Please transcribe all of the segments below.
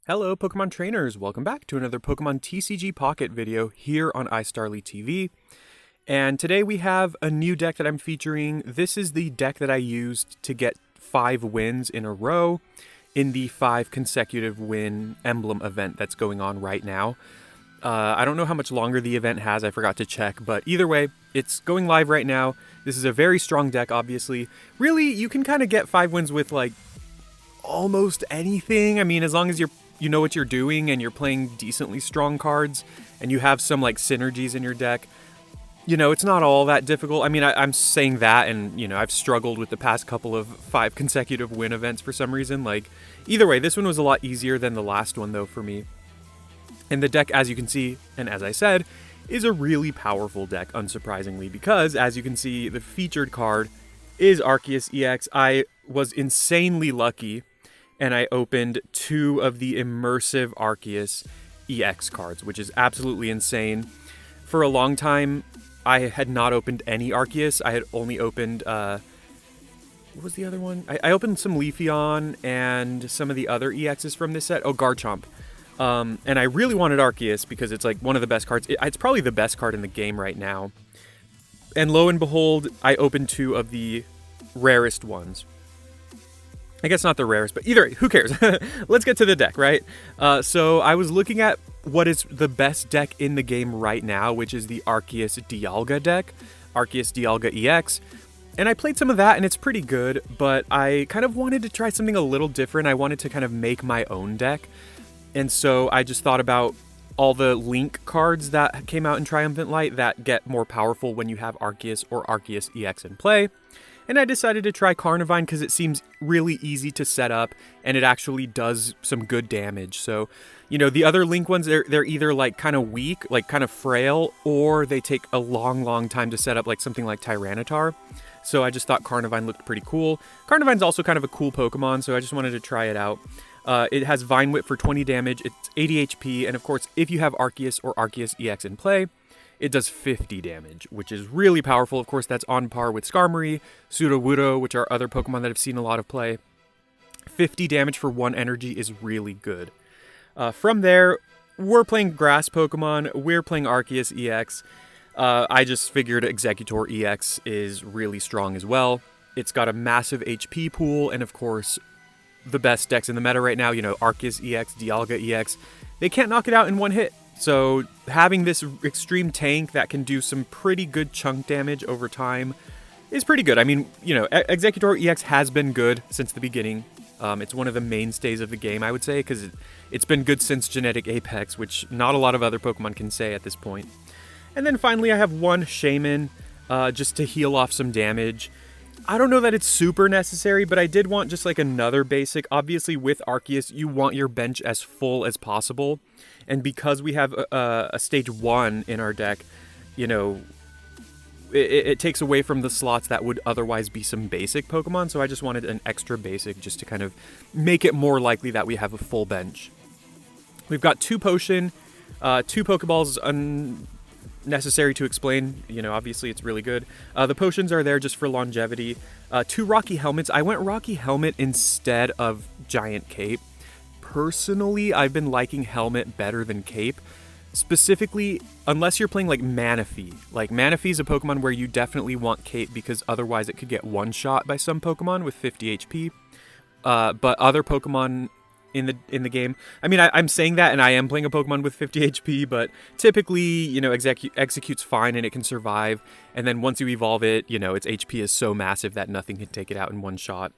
Hello Pokemon trainers, welcome back to another Pokemon TCG Pocket video here on iStarly TV. And today we have a new deck that I'm featuring. This is the deck that I used to get 5 wins in a row in the 5 consecutive win emblem event that's going on right now. I don't know how much longer the event has, I forgot to check, but either way, it's going live right now. This is a very strong deck, obviously. Really, you can kind of get 5 wins with like almost anything. I mean, as long as you know what you're doing and you're playing decently strong cards and you have some like synergies in your deck, you know, it's not all that difficult. I mean, I'm saying that, and you know, I've struggled with the past couple of 5 consecutive win events for some reason. Like, either way, this one was a lot easier than the last one though for me. And the deck, as you can see, and as I said, is a really powerful deck, unsurprisingly, because as you can see, the featured card is Arceus EX. I was insanely lucky and I opened 2 of the immersive Arceus EX cards, which is absolutely insane. For a long time, I had not opened any Arceus. I had only opened, what was the other one? I opened some Leafeon and some of the other EXs from this set. Oh, Garchomp. And I really wanted Arceus because it's like one of the best cards. It's probably the best card in the game right now. And lo and behold, I opened 2 of the rarest ones. I guess not the rarest, but either way, who cares? Let's get to the deck, right? So I was looking at what is the best deck in the game right now, which is the Arceus Dialga deck, Arceus Dialga EX. And I played some of that and it's pretty good, but I kind of wanted to try something a little different. I wanted to kind of make my own deck. And so I just thought about all the Link cards that came out in Triumphant Light that get more powerful when you have Arceus or Arceus EX in play. And I decided to try Carnivine because it seems really easy to set up and it actually does some good damage. So, you know, the other Link ones, they're either like kind of weak, like kind of frail, or they take a long time to set up, like something like Tyranitar. So I just thought Carnivine looked pretty cool. Carnivine's also kind of a cool Pokemon, so I just wanted to try it out. It has Vine Whip for 20 damage, it's 80 HP, and of course, if you have Arceus or Arceus EX in play, it does 50 damage, which is really powerful. Of course, that's on par with Skarmory, Sudowoodo, which are other Pokemon that have seen a lot of play. 50 damage for 1 energy is really good. From there, we're playing Grass Pokemon, we're playing Arceus EX. I just figured Exeggutor EX is really strong as well. It's got a massive HP pool, and of course, the best decks in the meta right now, you know, Arceus EX, Dialga EX, they can't knock it out in one hit. So having this extreme tank that can do some pretty good chunk damage over time is pretty good. I mean, you know, Exeggutor EX has been good since the beginning. It's one of the mainstays of the game, I would say, because it's been good since Genetic Apex, which not a lot of other Pokemon can say at this point. And then finally I have 1 Shaman, just to heal off some damage. I don't know that it's super necessary, but I did want just like another basic. Obviously, with Arceus, you want your bench as full as possible. And because we have a stage 1 in our deck, you know, it takes away from the slots that would otherwise be some basic Pokemon. So I just wanted an extra basic just to kind of make it more likely that we have a full bench. We've got 2 Potion, 2 Pokeballs, necessary to explain, you know, obviously it's really good. The potions are there just for longevity. 2 Rocky Helmets. I went Rocky Helmet instead of Giant Cape. Personally, I've been liking Helmet better than Cape. Specifically, unless you're playing like Manaphy. Like, Manaphy is a Pokemon where you definitely want Cape because otherwise it could get one-shot by some Pokemon with 50 HP. But other Pokemon in the game, I mean, I'm saying that and I am playing a Pokemon with 50 HP, but typically, you know, executes fine and it can survive, and then once you evolve it, you know, its HP is so massive that nothing can take it out in one shot.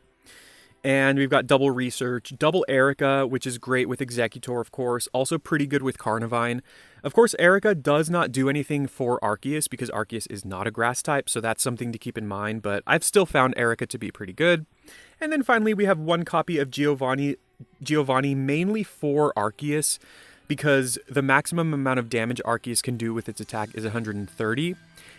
And we've got double Research, double Erica, which is great with Exeggutor, of course, also pretty good with Carnivine. Of course, Erica does not do anything for Arceus because Arceus is not a grass type, so that's something to keep in mind, but I've still found Erica to be pretty good. And then finally, we have 1 copy of Giovanni mainly for Arceus, because the maximum amount of damage Arceus can do with its attack is 130,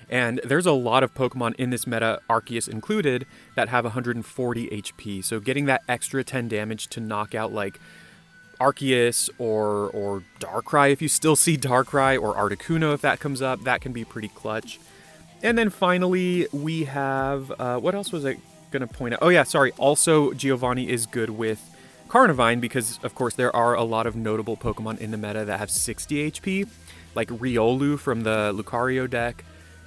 and there's a lot of Pokemon in this meta, Arceus included, that have 140 HP, so getting that extra 10 damage to knock out like Arceus or Darkrai, if you still see Darkrai, or Articuno if that comes up, that can be pretty clutch. And then finally we have, what else was I going to point out? Oh yeah, sorry, also Giovanni is good with Carnivine because, of course, there are a lot of notable Pokemon in the meta that have 60 HP, like Riolu from the Lucario deck,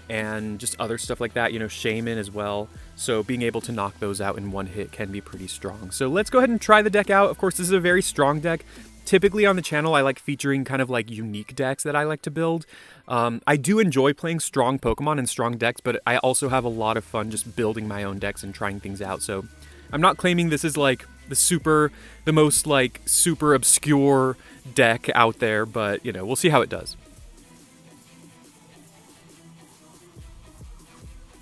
and just other stuff like that, you know, Shaman as well. So being able to knock those out in one hit can be pretty strong. So let's go ahead and try the deck out. Of course, this is a very strong deck. Typically on the channel, I like featuring kind of like unique decks that I like to build. I do enjoy playing strong Pokemon and strong decks, but I also have a lot of fun just building my own decks and trying things out. So I'm not claiming this is like the most like super obscure deck out there, but you know, we'll see how it does.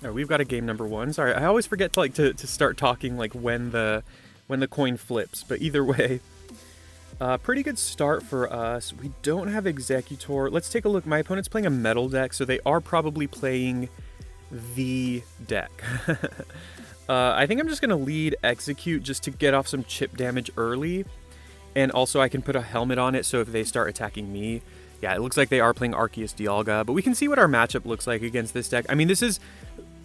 Oh, we've got a game number 1. Sorry, I always forget to start talking like when the coin flips, but either way. Pretty good start for us. We don't have Exeggutor. Let's take a look. My opponent's playing a metal deck, so they are probably playing the deck. I think I'm just going to lead Execute just to get off some chip damage early. And also I can put a helmet on it, so if they start attacking me... Yeah, it looks like they are playing Arceus Dialga, but we can see what our matchup looks like against this deck. I mean, this is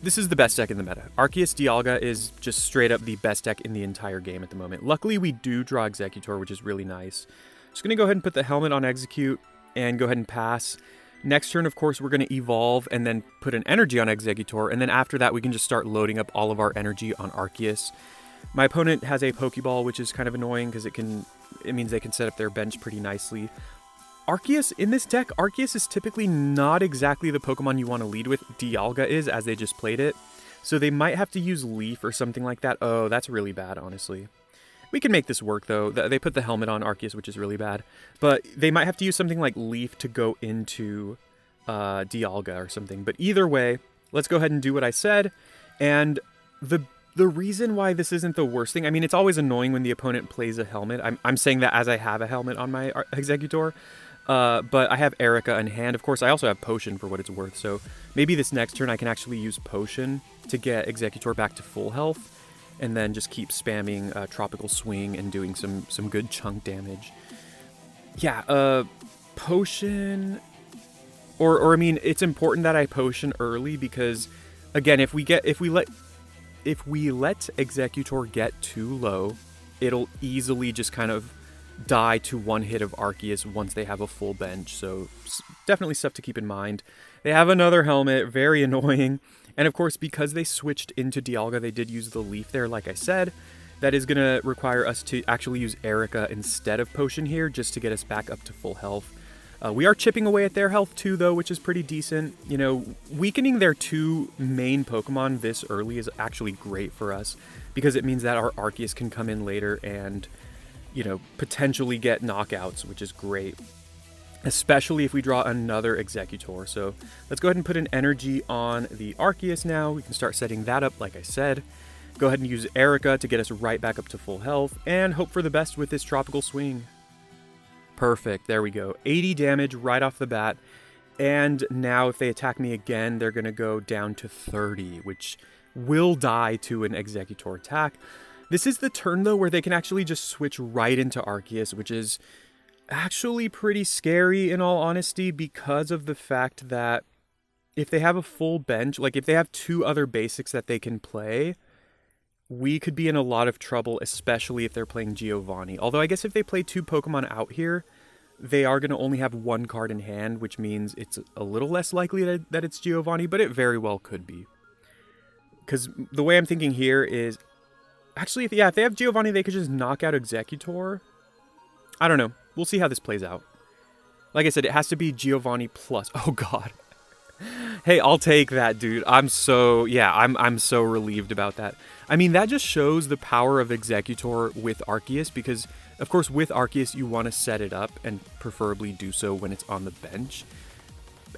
the best deck in the meta. Arceus Dialga is just straight up the best deck in the entire game at the moment. Luckily, we do draw Exeggutor, which is really nice. Just going to go ahead and put the helmet on Execute and go ahead and pass. Next turn, of course, we're going to evolve and then put an energy on Exeggutor, and then after that, we can just start loading up all of our energy on Arceus. My opponent has a Pokeball, which is kind of annoying because it means they can set up their bench pretty nicely. Arceus, in this deck, Arceus is typically not exactly the Pokemon you want to lead with. Dialga is, as they just played it. So they might have to use Leaf or something like that. Oh, that's really bad, honestly. We can make this work, though. They put the helmet on Arceus, which is really bad. But they might have to use something like Leaf to go into Dialga or something. But either way, let's go ahead and do what I said. And the reason why this isn't the worst thing... I mean, it's always annoying when the opponent plays a helmet. I'm saying that as I have a helmet on my Exeggutor. But I have Erica in hand. Of course, I also have Potion for what it's worth, so maybe this next turn I can actually use Potion to get Exeggutor back to full health, and then just keep spamming Tropical Swing and doing some good chunk damage. Yeah, Potion... Or I mean, it's important that I Potion early because, again, if we let Exeggutor get too low, it'll easily just kind of die to one hit of Arceus once they have a full bench, so definitely stuff to keep in mind. They have another helmet, very annoying, and of course because they switched into Dialga, they did use the Leaf there, like I said. That is going to require us to actually use Erica instead of Potion here, just to get us back up to full health. We are chipping away at their health too, though, which is pretty decent. You know, weakening their 2 main Pokemon this early is actually great for us, because it means that our Arceus can come in later and, you know, potentially get knockouts, which is great. Especially if we draw another Exeggutor. So let's go ahead and put an energy on the Arceus now. We can start setting that up, like I said. Go ahead and use Erica to get us right back up to full health, and hope for the best with this Tropical Swing. Perfect, there we go. 80 damage right off the bat. And now if they attack me again, they're going to go down to 30, which will die to an Exeggutor attack. This is the turn, though, where they can actually just switch right into Arceus, which is actually pretty scary, in all honesty, because of the fact that if they have a full bench, like if they have 2 other basics that they can play, we could be in a lot of trouble, especially if they're playing Giovanni. Although I guess if they play 2 Pokemon out here, they are going to only have 1 card in hand, which means it's a little less likely that it's Giovanni, but it very well could be. Because the way I'm thinking here is... Actually, if they have Giovanni, they could just knock out Exeggutor. I don't know. We'll see how this plays out. Like I said, it has to be Giovanni plus... Oh, God. Hey, I'll take that, dude. I'm so relieved about that. I mean, that just shows the power of Exeggutor with Arceus, because, of course, with Arceus, you want to set it up, and preferably do so when it's on the bench.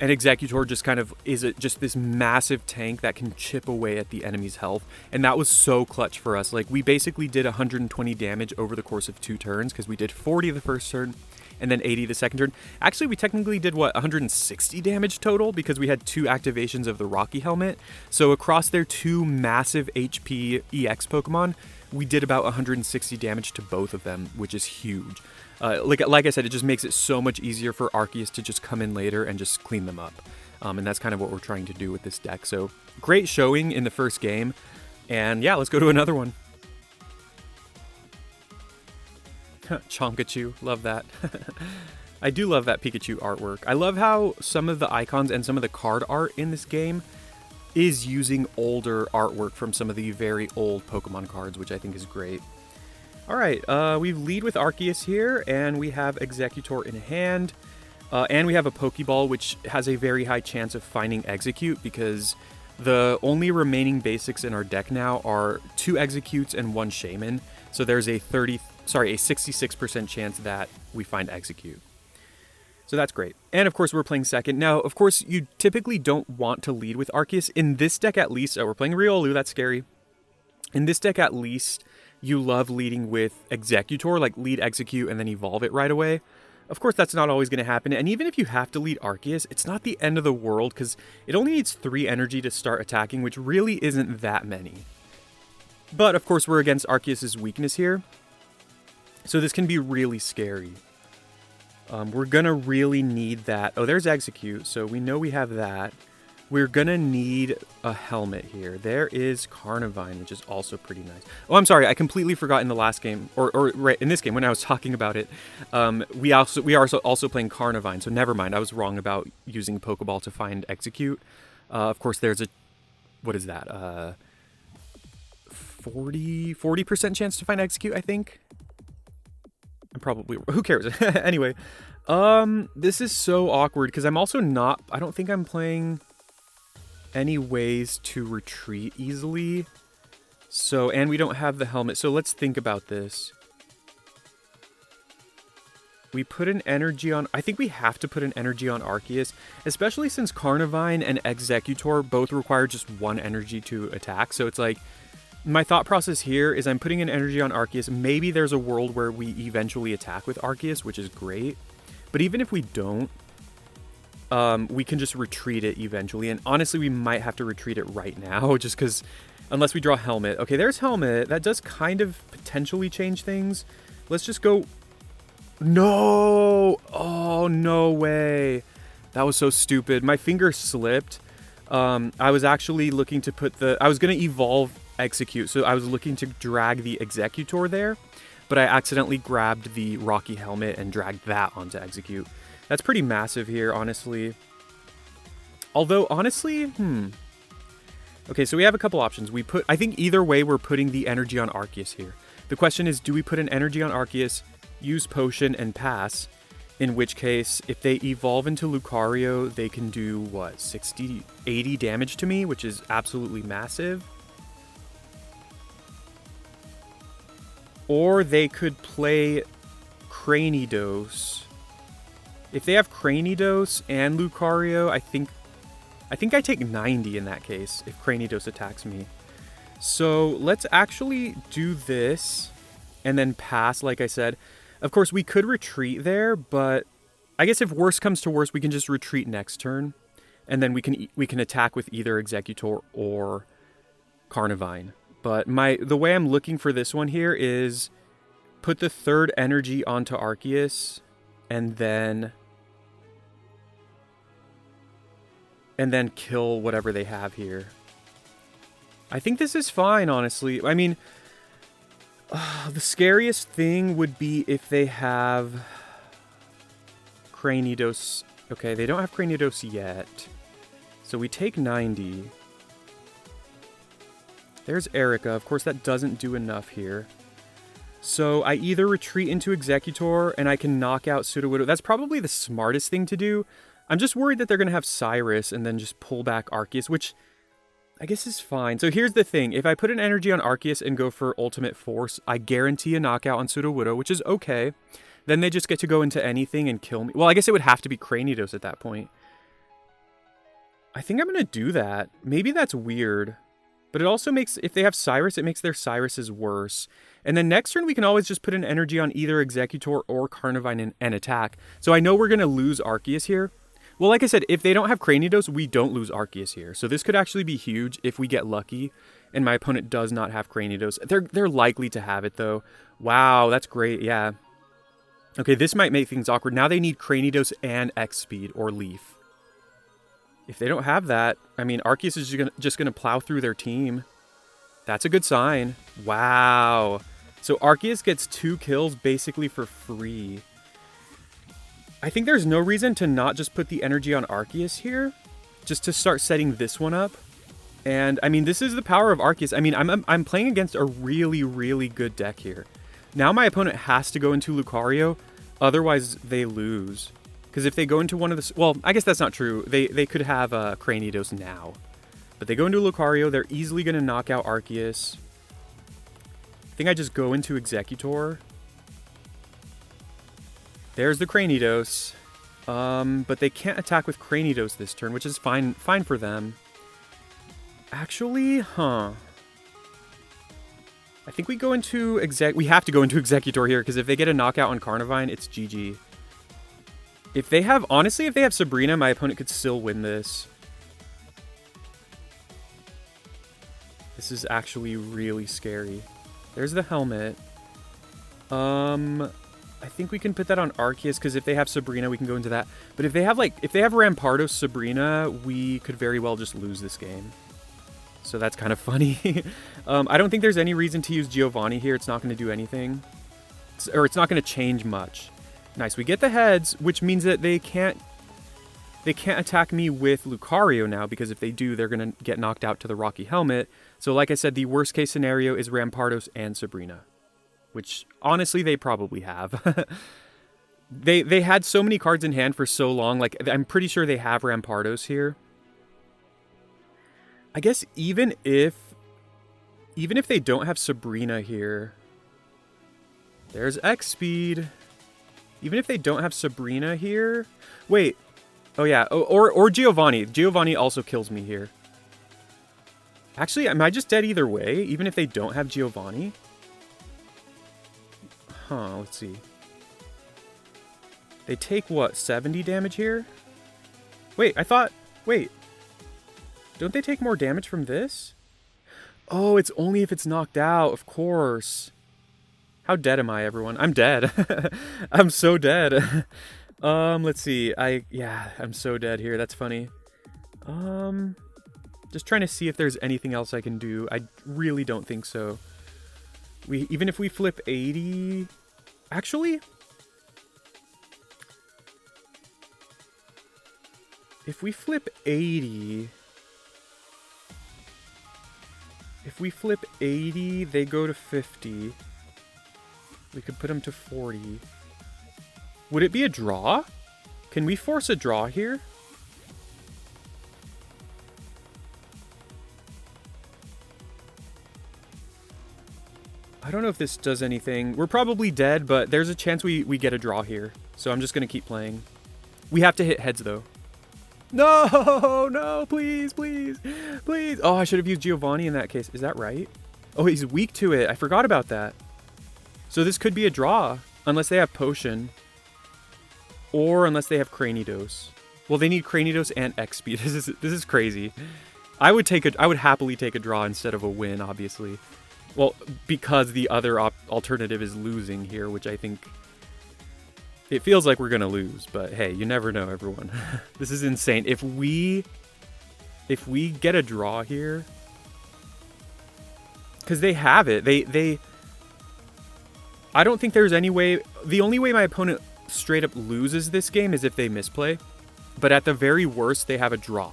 And Exeggutor just kind of is just this massive tank that can chip away at the enemy's health. And that was so clutch for us. Like, we basically did 120 damage over the course of 2 turns, because we did 40 the first turn, and then 80 the second turn. Actually, we technically did, 160 damage total, because we had 2 activations of the Rocky Helmet. So across their 2 massive HP EX Pokemon, we did about 160 damage to both of them, which is huge. Like I said, it just makes it so much easier for Arceus to just come in later and just clean them up. And that's kind of what we're trying to do with this deck. So great showing in the first game. And yeah, let's go to another one. Chonkachu, love that. I do love that Pikachu artwork. I love how some of the icons and some of the card art in this game is using older artwork from some of the very old Pokemon cards, which I think is great. Alright, we lead with Arceus here, and we have Exeggutor in hand. And we have a Pokeball, which has a very high chance of finding Execute, because the only remaining basics in our deck now are 2 Executes and 1 Shaman. So there's a 66% chance that we find Execute. So that's great. And of course, we're playing second. Now, of course, you typically don't want to lead with Arceus. In this deck at least, we're playing Riolu, that's scary. In this deck at least, you love leading with Exeggutor, like lead Execute and then evolve it right away. Of course, that's not always going to happen. And even if you have to lead Arceus, it's not the end of the world, because it only needs 3 energy to start attacking, which really isn't that many. But of course, we're against Arceus' weakness here, so this can be really scary. We're going to really need that. Oh, there's Execute, so we know we have that. We're going to need a helmet here. There is Carnivine, which is also pretty nice. Oh, I'm sorry, I completely forgot in the last game, or right in this game when I was talking about it. We are also playing Carnivine, so never mind. I was wrong about using Pokeball to find Execute. Of course, there's a, what is that? 40% chance to find Execute, I think. I'm probably, who cares? Anyway, this is so awkward because I'm also not, I don't think I'm playing any ways to retreat easily. So, and we don't have the helmet. So let's think about this. We put an energy on, I think we have to put an energy on Arceus, especially since Carnivine and Exeggutor both require just 1 energy to attack. So it's like, my thought process here is I'm putting an energy on Arceus. Maybe there's a world where we eventually attack with Arceus, which is great. But even if we don't, we can just retreat it eventually. And honestly, we might have to retreat it right now, just because, unless we draw Helmet. Okay, there's Helmet. That does kind of potentially change things. Let's just go. No! Oh, no way. That was so stupid. My finger slipped. I was actually looking to put I was going to evolve Execute, so I was looking to drag the Exeggutor there, but I accidentally grabbed the Rocky Helmet and dragged that onto Execute. That's pretty massive here, honestly. Although, honestly, okay, so we have a couple options. I think either way, we're putting the energy on Arceus here. The question is, do we put an energy on Arceus, use Potion, and pass? In which case, if they evolve into Lucario, they can do, what, 60, 80 damage to me, which is absolutely massive. Or they could play Cranidos. If they have Cranidos and Lucario, I think I take 90 in that case, if Cranidos attacks me. So let's actually do this, and then pass, like I said. Of course, we could retreat there, but I guess if worse comes to worse, we can just retreat next turn, and then we can attack with either Exeggutor or Carnivine. But the way I'm looking for this one here is put the 3rd energy onto Arceus, and then kill whatever they have here. I think this is fine, honestly. I mean, the scariest thing would be if they have Cranidos. Okay, they don't have Cranidos yet. So we take 90. There's Erica. Of course, that doesn't do enough here. So I either retreat into Exeggutor and I can knock out Sudowoodo. That's probably the smartest thing to do. I'm just worried that they're going to have Cyrus and then just pull back Arceus, which I guess is fine. So here's the thing. If I put an energy on Arceus and go for Ultimate Force, I guarantee a knockout on Sudowoodo, which is okay. Then they just get to go into anything and kill me. Well, I guess it would have to be Cranidos at that point. I think I'm going to do that. Maybe that's weird. But it also makes, if they have Cyrus, it makes their Cyruses worse. And then next turn, we can always just put an energy on either Exeggutor or Carnivine and attack. So I know we're going to lose Arceus here. Well, like I said, if they don't have Cranidos, we don't lose Arceus here. So this could actually be huge if we get lucky and my opponent does not have Cranidos. They're likely to have it, though. Wow, that's great. Yeah. Okay, this might make things awkward. Now they need Cranidos and X-Speed or Leaf. If they don't have that, I mean, Arceus is just going to plow through their team. That's a good sign. Wow. So Arceus gets 2 kills basically for free. I think there's no reason to not just put the energy on Arceus here, just to start setting this one up. And I mean, this is the power of Arceus. I mean, I'm playing against a really, really good deck here. Now my opponent has to go into Lucario, otherwise they lose. Because if they go into one of the... Well, I guess that's not true. They could have Cranidos now. But they go into Lucario, they're easily going to knock out Arceus. I think I just go into Exeggutor. There's the Cranidos. But they can't attack with Cranidos this turn, which is fine for them. Actually, I think we go into we have to go into Exeggutor here, because if they get a knockout on Carnivine, it's GG. If they have, honestly, if they have Sabrina, my opponent could still win this. This is actually really scary. There's the helmet. I think we can put that on Arceus, because if they have Sabrina, we can go into that. But if they have, like, if they have Rampardos Sabrina, we could very well just lose this game. So that's kind of funny. I don't think there's any reason to use Giovanni here. It's not going to do anything. It's not going to change much. Nice. We get the heads, which means that they can't attack me with Lucario now, because if they do, they're going to get knocked out to the Rocky Helmet. So like I said, the worst case scenario is Rampardos and Sabrina, which honestly they probably have. They had so many cards in hand for so long. Like, I'm pretty sure they have Rampardos here. I guess even if they don't have Sabrina here, there's X speed. Even if they don't have Sabrina here, wait, oh yeah, or Giovanni. Giovanni also kills me here. Actually, am I just dead either way? Even if they don't have Giovanni? Huh, let's see. They take what, 70 damage here? Wait, wait. Don't they take more damage from this? Oh, it's only if it's knocked out, of course. How dead am I, everyone? I'm dead. I'm so dead. Let's see. I'm so dead here. That's funny. Just trying to see if there's anything else I can do. I really don't think so. Even if we flip 80... Actually... If we flip 80... If we flip 80, they go to 50. We could put them to 40. Would it be a draw? Can we force a draw here? I don't know if this does anything. We're probably dead, but there's a chance we get a draw here. So I'm just going to keep playing. We have to hit heads, though. No, please, please, please. Oh, I should have used Giovanni in that case. Is that right? Oh, he's weak to it. I forgot about that. So this could be a draw, unless they have Potion. Or unless they have Cranidos. Well, they need Cranidos and X speed. This is crazy. I would happily take a draw instead of a win, obviously. Well, because the other alternative is losing here, which I think... It feels like we're going to lose, but hey, you never know, everyone. This is insane. If we get a draw here... Because they have it. I don't think there's any way... The only way my opponent straight up loses this game is if they misplay. But at the very worst, they have a draw.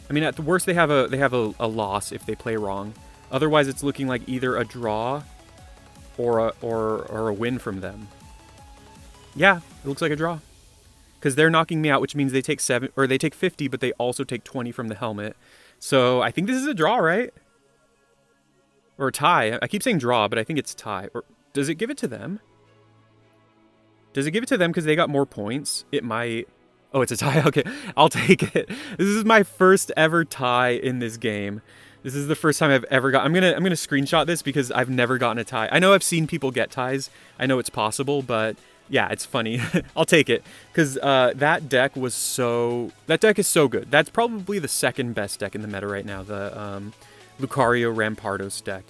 I mean, at the worst, they have a loss if they play wrong. Otherwise, it's looking like either a draw or a win from them. Yeah, it looks like a draw. Because they're knocking me out, which means they take 50, but they also take 20 from the helmet. So I think this is a draw, right? Or a tie. I keep saying draw, but I think it's tie. Or does it give it to them? Does it give it to them because they got more points? It might. Oh, it's a tie. Okay, I'll take it. This is my first ever tie in this game. This is the first time I've ever got... I'm gonna screenshot this because I've never gotten a tie. I know I've seen people get ties. I know it's possible, but yeah, it's funny. I'll take it because that deck is so good. That's probably the second best deck in the meta right now. The Lucario Rampardos deck.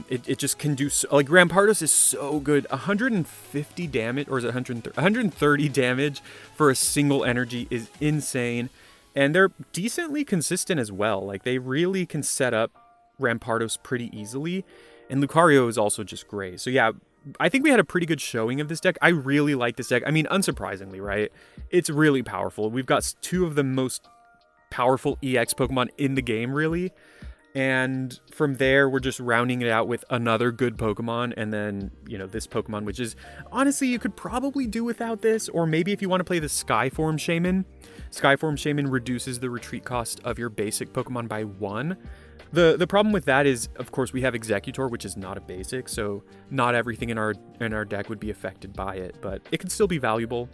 It just can do so, like Rampardos is so good. 150 damage, or is it 130? 130 damage for a single energy is insane. And they're decently consistent as well. Like, they really can set up Rampardos pretty easily. And Lucario is also just great. So yeah, I think we had a pretty good showing of this deck. I really like this deck. I mean, unsurprisingly, right? It's really powerful. We've got two of the most powerful EX Pokemon in the game, really. And from there, we're just rounding it out with another good Pokemon. And then, you know, this Pokemon, which is, honestly, you could probably do without this. Or maybe if you want to play the Skyform Shaman. Skyform Shaman reduces the retreat cost of your basic Pokemon by 1. The problem with that is, of course, we have Exeggutor, which is not a basic, so not everything in our deck would be affected by it, but it can still be valuable.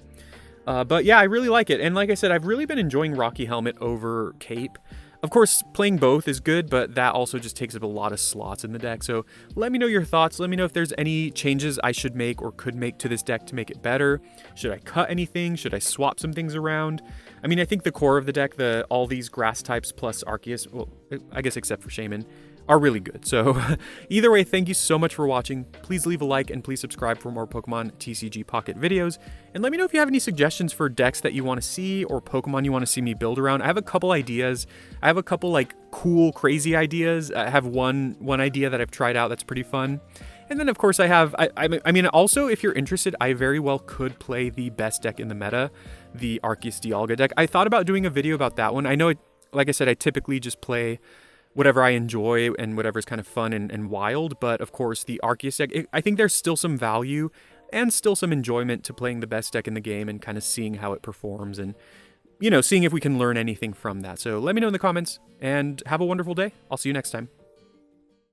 But yeah, I really like it, and like I said, I've really been enjoying Rocky Helmet over Cape. Of course, playing both is good, but that also just takes up a lot of slots in the deck. So let me know your thoughts. Let me know if there's any changes I should make or could make to this deck to make it better. Should I cut anything? Should I swap some things around? I mean, I think the core of the deck, all these grass types plus Arceus, well, I guess except for Shaman, are really good. So either way, thank you so much for watching. Please leave a like and please subscribe for more Pokemon TCG Pocket videos. And let me know if you have any suggestions for decks that you want to see or Pokemon you want to see me build around. I have a couple ideas. I have a couple like cool, crazy ideas. I have one idea that I've tried out that's pretty fun. And then of course I mean, also if you're interested, I very well could play the best deck in the meta, the Arceus Dialga deck. I thought about doing a video about that one. I know, like I said, I typically just play whatever I enjoy and whatever's kind of fun and wild, but of course the Arceus deck, I think there's still some value and still some enjoyment to playing the best deck in the game and kind of seeing how it performs and, you know, seeing if we can learn anything from that. So let me know in the comments and have a wonderful day. I'll see you next time.